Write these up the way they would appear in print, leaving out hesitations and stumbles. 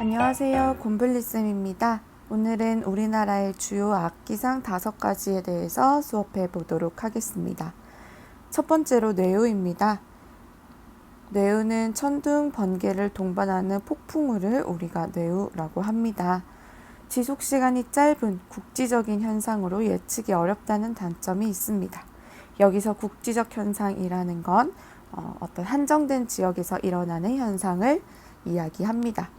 안녕하세요. 곰블리쌤입니다. 오늘은 우리나라의 주요 악기상 5가지에 대해서 수업해 보도록 하겠습니다. 첫 번째로 뇌우입니다. 뇌우는 천둥, 번개를 동반하는 폭풍우를 우리가 뇌우라고 합니다. 지속시간이 짧은 국지적인 현상으로 예측이 어렵다는 단점이 있습니다. 여기서 국지적 현상이라는 건 어떤 한정된 지역에서 일어나는 현상을 이야기합니다.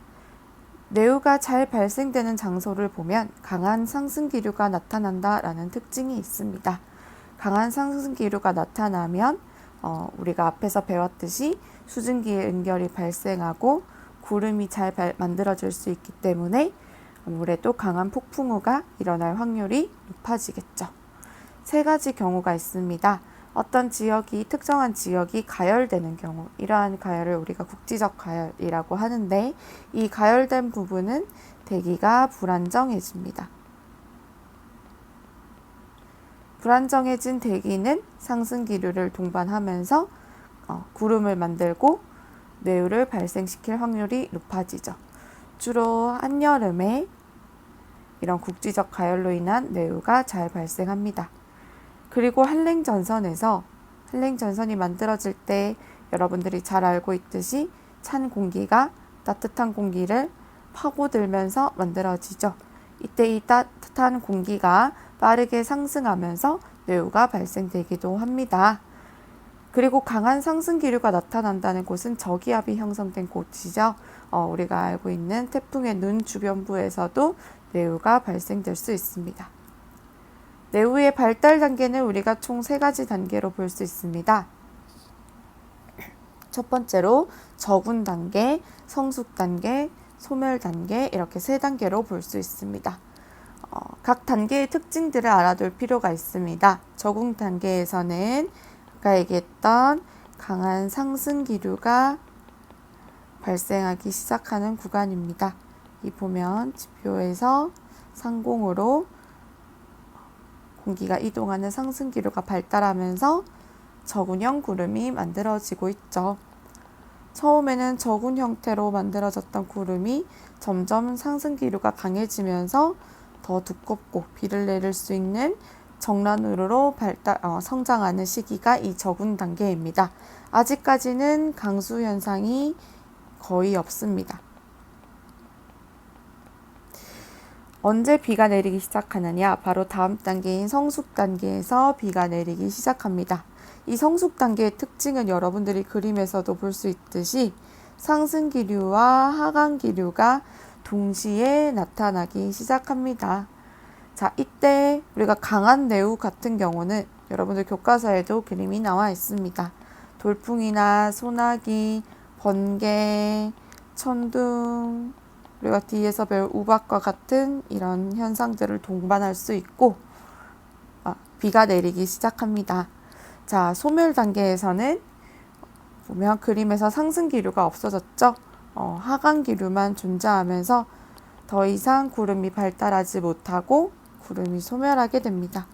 뇌우가 잘 발생되는 장소를 보면 강한 상승기류가 나타난다라는 특징이 있습니다. 강한 상승기류가 나타나면 우리가 앞에서 배웠듯이 수증기의 은결이 발생하고 구름이 잘 만들어질 수 있기 때문에 아무래도 강한 폭풍우가 일어날 확률이 높아지겠죠. 3가지 경우가 있습니다. 어떤 지역이 특정한 지역이 가열되는 경우, 이러한 가열을 우리가 국지적 가열이라고 하는데, 이 가열된 부분은 대기가 불안정해집니다. 불안정해진 대기는 상승기류를 동반하면서 구름을 만들고 뇌우를 발생시킬 확률이 높아지죠. 주로 한여름에 이런 국지적 가열로 인한 뇌우가 잘 발생합니다. 그리고 한랭전선이 만들어질 때 여러분들이 잘 알고 있듯이 찬 공기가 따뜻한 공기를 파고들면서 만들어지죠. 이때 이 따뜻한 공기가 빠르게 상승하면서 뇌우가 발생되기도 합니다. 그리고 강한 상승기류가 나타난다는 곳은 저기압이 형성된 곳이죠. 우리가 알고 있는 태풍의 눈 주변부에서도 뇌우가 발생될 수 있습니다. 뇌우의 발달 단계는 우리가 총 3가지 단계로 볼 수 있습니다. 첫 번째로 저군 단계, 성숙 단계, 소멸 단계, 이렇게 3단계로 볼 수 있습니다. 각 단계의 특징들을 알아둘 필요가 있습니다. 저군 단계에서는 아까 얘기했던 강한 상승 기류가 발생하기 시작하는 구간입니다. 이 보면 지표에서 상공으로 공기가 이동하는 상승기류가 발달하면서 저군형 구름이 만들어지고 있죠. 처음에는 저군 형태로 만들어졌던 구름이 점점 상승기류가 강해지면서 더 두껍고 비를 내릴 수 있는 정란우르로 성장하는 시기가 이 저군 단계입니다. 아직까지는 강수 현상이 거의 없습니다. 언제 비가 내리기 시작하느냐? 바로 다음 단계인 성숙 단계에서 비가 내리기 시작합니다. 이 성숙 단계의 특징은 여러분들이 그림에서도 볼 수 있듯이 상승기류와 하강기류가 동시에 나타나기 시작합니다. 자, 이때 우리가 강한 뇌우 같은 경우는 여러분들 교과서에도 그림이 나와 있습니다. 돌풍이나 소나기, 번개, 천둥, 우리가 뒤에서 배울 우박과 같은 이런 현상들을 동반할 수 있고 비가 내리기 시작합니다. 자, 소멸 단계에서는 보면 그림에서 상승기류가 없어졌죠. 하강기류만 존재하면서 더 이상 구름이 발달하지 못하고 구름이 소멸하게 됩니다.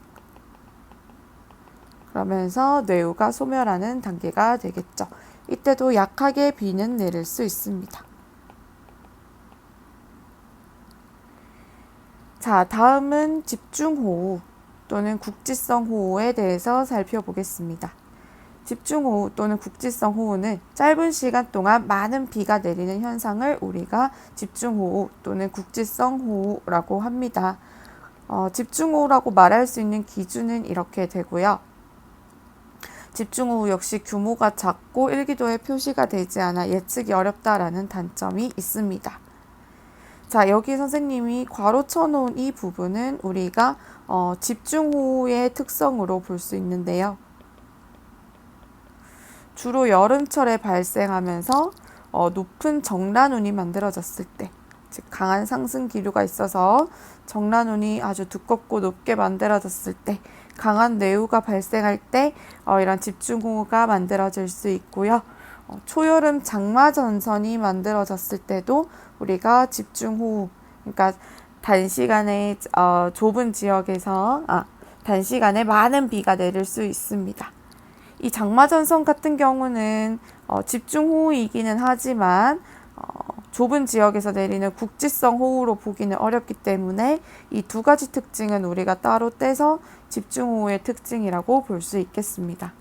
그러면서 뇌우가 소멸하는 단계가 되겠죠. 이때도 약하게 비는 내릴 수 있습니다. 자, 다음은 집중호우 또는 국지성 호우에 대해서 살펴보겠습니다. 집중호우 또는 국지성 호우는 짧은 시간 동안 많은 비가 내리는 현상을 우리가 집중호우 또는 국지성 호우라고 합니다. 집중호우라고 말할 수 있는 기준은 이렇게 되고요. 집중호우 역시 규모가 작고 일기도에 표시가 되지 않아 예측이 어렵다라는 단점이 있습니다. 자, 여기 선생님이 괄호 쳐놓은 이 부분은 우리가 집중호우의 특성으로 볼 수 있는데요. 주로 여름철에 발생하면서 높은 정란운이 만들어졌을 때, 즉 강한 상승 기류가 있어서 정란운이 아주 두껍고 높게 만들어졌을 때, 강한 뇌우가 발생할 때 이런 집중호우가 만들어질 수 있고요. 초여름 장마 전선이 만들어졌을 때도 우리가 집중호우, 그러니까 단시간에 좁은 지역에서 단시간에 많은 비가 내릴 수 있습니다. 이 장마전선 같은 경우는 집중호우이기는 하지만 좁은 지역에서 내리는 국지성 호우로 보기는 어렵기 때문에 이 두 가지 특징은 우리가 따로 떼서 집중호우의 특징이라고 볼 수 있겠습니다.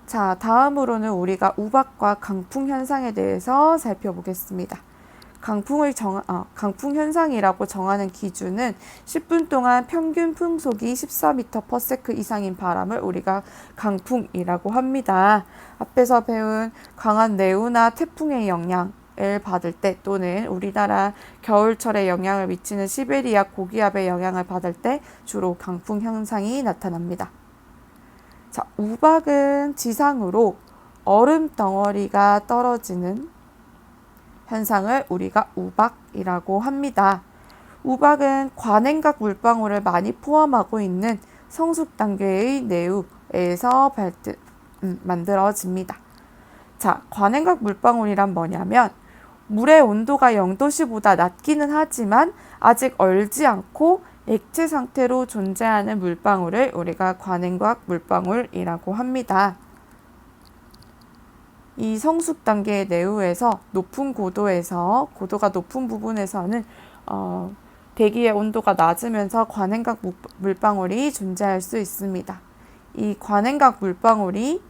자, 다음으로는 우리가 우박과 강풍 현상에 대해서 살펴보겠습니다. 강풍 현상이라고 정하는 기준은 10분 동안 평균 풍속이 14m/s 이상인 바람을 우리가 강풍이라고 합니다. 앞에서 배운 강한 내우나 태풍의 영향을 받을 때 또는 우리나라 겨울철에 영향을 미치는 시베리아 고기압의 영향을 받을 때 주로 강풍 현상이 나타납니다. 자, 우박은 지상으로 얼음 덩어리가 떨어지는 현상을 우리가 우박이라고 합니다. 우박은 관행각 물방울을 많이 포함하고 있는 성숙 단계의 내우에서 만들어집니다. 자, 관행각 물방울이란 뭐냐면 물의 온도가 0도씨보다 낮기는 하지만 아직 얼지 않고 액체 상태로 존재하는 물방울을 우리가 관행각 물방울이라고 합니다. 이 성숙 단계의 내우에서 높은 고도가 높은 부분에서는 대기의 온도가 낮으면서 관행각 물방울이 존재할 수 있습니다. 이 관행각 물방울이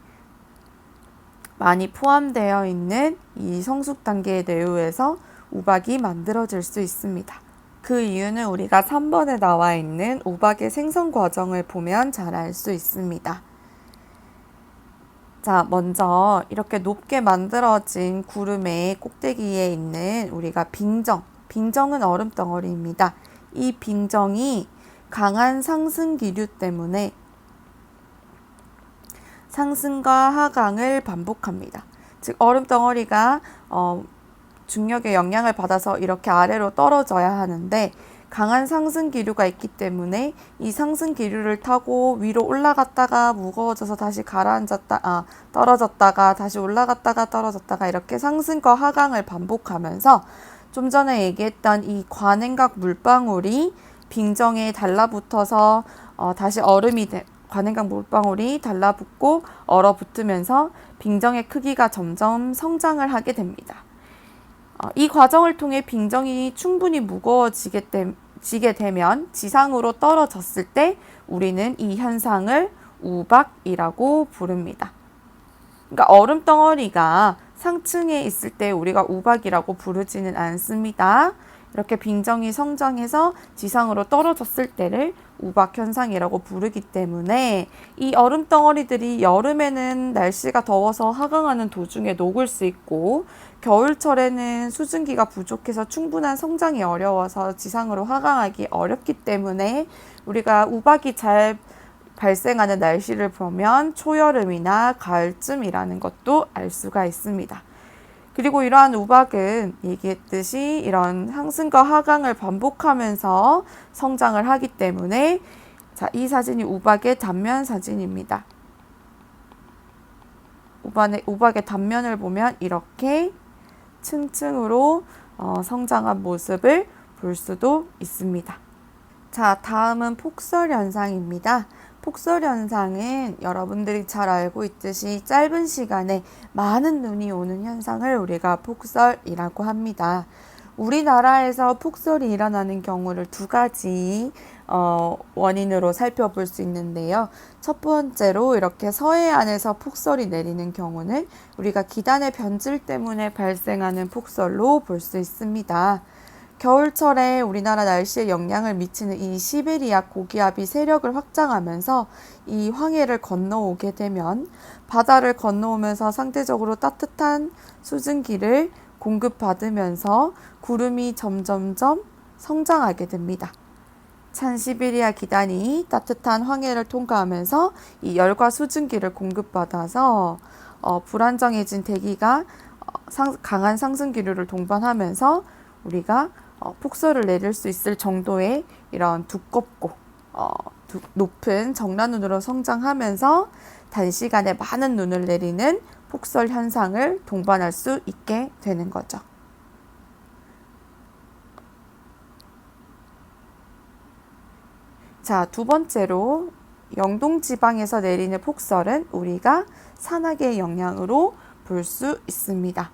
많이 포함되어 있는 이 성숙 단계의 내우에서 우박이 만들어질 수 있습니다. 그 이유는 우리가 3번에 나와 있는 우박의 생성 과정을 보면 잘 알 수 있습니다. 자, 먼저 이렇게 높게 만들어진 구름의 꼭대기에 있는 우리가 빙정은 얼음 덩어리입니다. 이 빙정이 강한 상승 기류 때문에 상승과 하강을 반복합니다. 즉 얼음 덩어리가 중력의 영향을 받아서 이렇게 아래로 떨어져야 하는데 강한 상승 기류가 있기 때문에 이 상승 기류를 타고 위로 올라갔다가 무거워져서 다시 떨어졌다가 다시 올라갔다가 떨어졌다가 이렇게 상승과 하강을 반복하면서 좀 전에 얘기했던 이 관행각 물방울이 빙정에 달라붙어서 다시 관행각 물방울이 달라붙고 얼어붙으면서 빙정의 크기가 점점 성장을 하게 됩니다. 이 과정을 통해 빙정이 충분히 무거워지게 되면 지상으로 떨어졌을 때 우리는 이 현상을 우박이라고 부릅니다. 그러니까 얼음 덩어리가 상층에 있을 때 우리가 우박이라고 부르지는 않습니다. 이렇게 빙정이 성장해서 지상으로 떨어졌을 때를 우박 현상이라고 부르기 때문에 이 얼음 덩어리들이 여름에는 날씨가 더워서 하강하는 도중에 녹을 수 있고 겨울철에는 수증기가 부족해서 충분한 성장이 어려워서 지상으로 하강하기 어렵기 때문에 우리가 우박이 잘 발생하는 날씨를 보면 초여름이나 가을쯤이라는 것도 알 수가 있습니다. 그리고 이러한 우박은 얘기했듯이 이런 상승과 하강을 반복하면서 성장을 하기 때문에 자, 이 사진이 우박의 단면 사진입니다. 우박의 단면을 보면 이렇게 층층으로 성장한 모습을 볼 수도 있습니다. 자, 다음은 폭설 현상입니다. 폭설 현상은 여러분들이 잘 알고 있듯이 짧은 시간에 많은 눈이 오는 현상을 우리가 폭설이라고 합니다. 우리나라에서 폭설이 일어나는 경우를 두 가지 원인으로 살펴볼 수 있는데요. 첫 번째로 이렇게 서해안에서 폭설이 내리는 경우는 우리가 기단의 변질 때문에 발생하는 폭설로 볼 수 있습니다. 겨울철에 우리나라 날씨에 영향을 미치는 이 시베리아 고기압이 세력을 확장하면서 이 황해를 건너오게 되면 바다를 건너오면서 상대적으로 따뜻한 수증기를 공급받으면서 구름이 점점점 성장하게 됩니다. 찬 시베리아 기단이 따뜻한 황해를 통과하면서 이 열과 수증기를 공급받아서 불안정해진 대기가 강한 상승 기류를 동반하면서 우리가 폭설을 내릴 수 있을 정도의 이런 두껍고 높은 정란눈으로 성장하면서 단시간에 많은 눈을 내리는 폭설 현상을 동반할 수 있게 되는 거죠. 자, 두 번째로 영동 지방에서 내리는 폭설은 우리가 산악의 영향으로 볼 수 있습니다.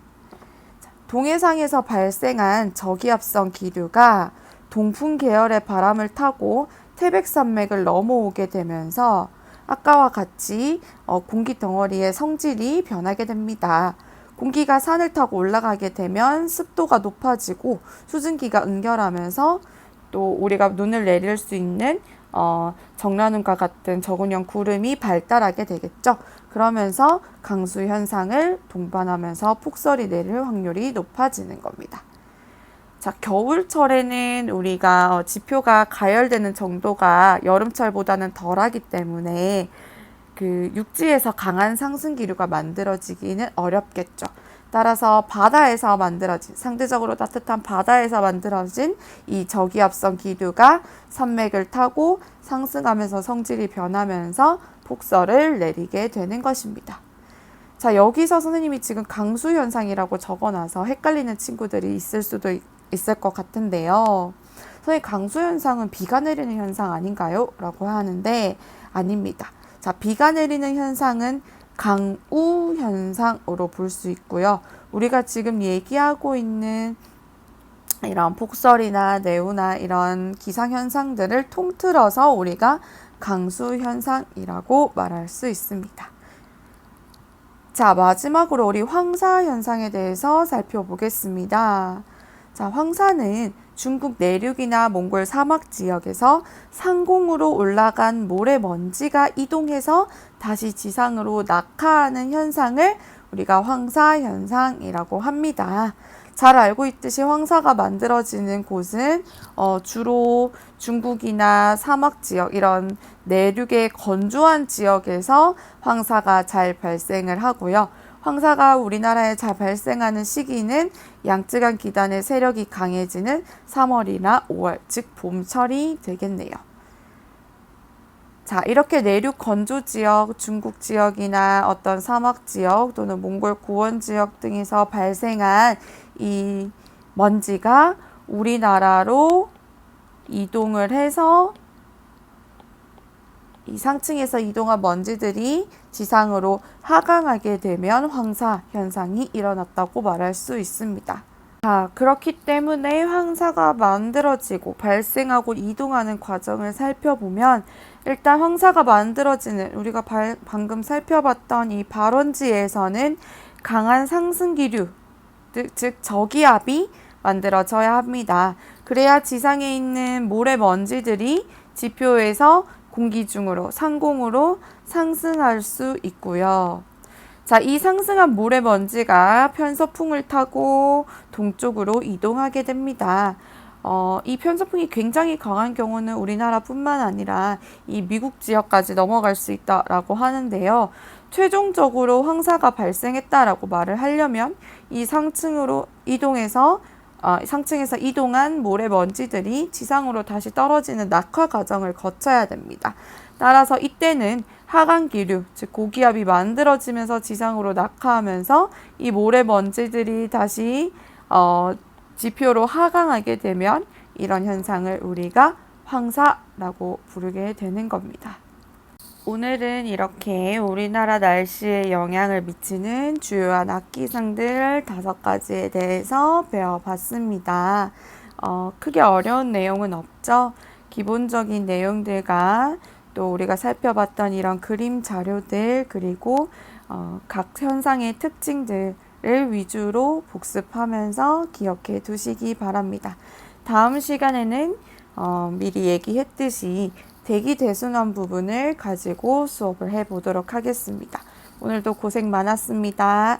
동해상에서 발생한 저기압성 기류가 동풍 계열의 바람을 타고 태백산맥을 넘어오게 되면서 아까와 같이 공기 덩어리의 성질이 변하게 됩니다. 공기가 산을 타고 올라가게 되면 습도가 높아지고 수증기가 응결하면서 또 우리가 눈을 내릴 수 있는 정란운과 같은 적은형 구름이 발달하게 되겠죠. 그러면서 강수 현상을 동반하면서 폭설이 내릴 확률이 높아지는 겁니다. 자, 겨울철에는 우리가 지표가 가열되는 정도가 여름철보다는 덜하기 때문에 그 육지에서 강한 상승 기류가 만들어지기는 어렵겠죠. 따라서 바다에서 만들어진, 상대적으로 따뜻한 바다에서 만들어진 이 저기압성 기류가 산맥을 타고 상승하면서 성질이 변하면서 폭설을 내리게 되는 것입니다. 자, 여기서 선생님이 지금 강수 현상이라고 적어놔서 헷갈리는 친구들이 있을 수도 있을 것 같은데요. 선생님, 강수 현상은 비가 내리는 현상 아닌가요? 라고 하는데 아닙니다. 자, 비가 내리는 현상은 강우 현상으로 볼 수 있고요. 우리가 지금 얘기하고 있는 이런 폭설이나 내우나 이런 기상 현상들을 통틀어서 우리가 강수 현상이라고 말할 수 있습니다. 자, 마지막으로 우리 황사 현상에 대해서 살펴보겠습니다. 자, 황사는 중국 내륙이나 몽골 사막 지역에서 상공으로 올라간 모래먼지가 이동해서 다시 지상으로 낙하하는 현상을 우리가 황사 현상이라고 합니다. 잘 알고 있듯이 황사가 만들어지는 곳은 주로 중국이나 사막 지역, 이런 내륙의 건조한 지역에서 황사가 잘 발생을 하고요. 황사가 우리나라에 잘 발생하는 시기는 양쯔강 기단의 세력이 강해지는 3월이나 5월, 즉 봄철이 되겠네요. 자, 이렇게 내륙 건조 지역, 중국 지역이나 어떤 사막 지역 또는 몽골 고원 지역 등에서 발생한 이 먼지가 우리나라로 이동을 해서 이 상층에서 이동한 먼지들이 지상으로 하강하게 되면 황사 현상이 일어났다고 말할 수 있습니다. 자, 그렇기 때문에 황사가 만들어지고 발생하고 이동하는 과정을 살펴보면 일단 황사가 만들어지는 우리가 방금 살펴봤던 이 발원지에서는 강한 상승 기류, 즉 저기압이 만들어져야 합니다. 그래야 지상에 있는 모래먼지들이 지표에서 공기 중으로 상공으로 상승할 수 있고요. 자, 이 상승한 모래먼지가 편서풍을 타고 동쪽으로 이동하게 됩니다. 이 편서풍이 굉장히 강한 경우는 우리나라뿐만 아니라 이 미국 지역까지 넘어갈 수 있다라고 하는데요. 최종적으로 황사가 발생했다라고 말을 하려면 이 상층으로 이동해서 상층에서 이동한 모래먼지들이 지상으로 다시 떨어지는 낙하 과정을 거쳐야 됩니다. 따라서 이때는 하강기류, 즉 고기압이 만들어지면서 지상으로 낙하하면서 이 모래먼지들이 다시 지표로 하강하게 되면 이런 현상을 우리가 황사라고 부르게 되는 겁니다. 오늘은 이렇게 우리나라 날씨에 영향을 미치는 주요한 악기상들 5가지에 대해서 배워봤습니다. 크게 어려운 내용은 없죠. 기본적인 내용들과 또 우리가 살펴봤던 이런 그림 자료들 그리고 각 현상의 특징들을 위주로 복습하면서 기억해 두시기 바랍니다. 다음 시간에는 미리 얘기했듯이 대기 대순환 부분을 가지고 수업을 해보도록 하겠습니다. 오늘도 고생 많았습니다.